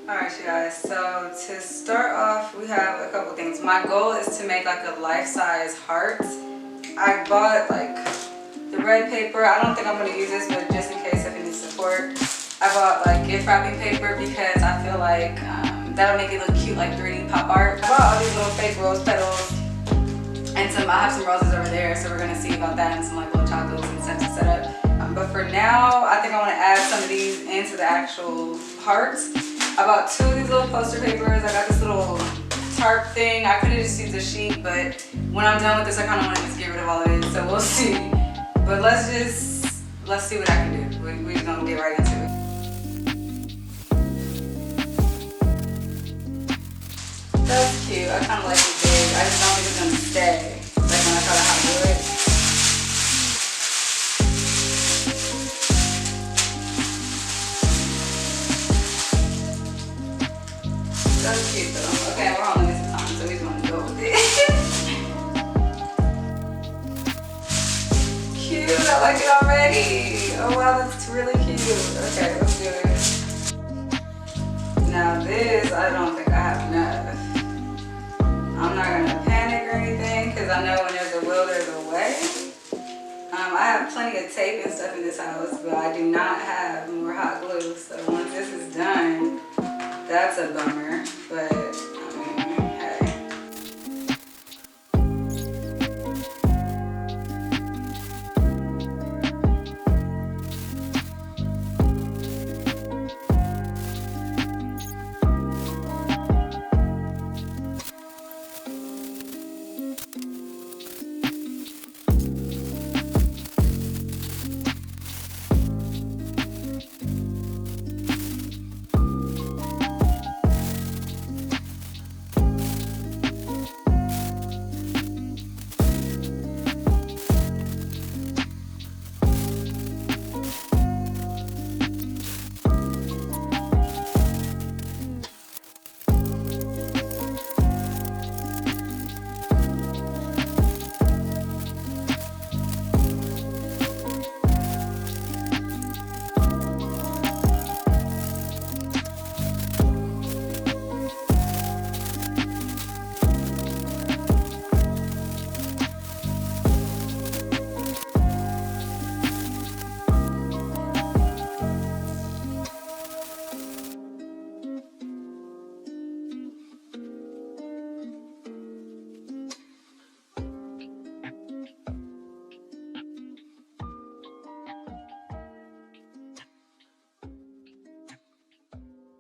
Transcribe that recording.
Alright you guys, so to start off we have a couple things. My goal is to make like a life-size heart. I bought like the red paper. I don't think I'm going to use this, but just in case if it needs support. I bought like gift wrapping paper because I feel like that'll make it look cute, like 3D pop art. I bought all these little fake rose petals and I have some roses over there, so we're going to see about that and some like little chocolates and stuff to set up. But for now, I think I want to add some of these into the actual hearts. I bought 2 of these little poster papers. I got this little tarp thing. I could have just used a sheet, but when I'm done with this, I kind of want to just get rid of all of it, so we'll see. But let's see what I can do. We're just gonna get right into it. That's cute. I kind of like it big. I just don't think it's gonna stay. Like when I try to hot glue it. That's cute though. Okay, we're on limited time, so we're gonna go with it. Cute. I like it already. Oh wow, that's really cute. Okay, let's do it. Now this, I don't think I have enough. I'm not gonna panic or anything because I know when there's a will, there's a way. I have plenty of tape and stuff in this house, but I do not have more hot glue. So once this is done, that's a bonus.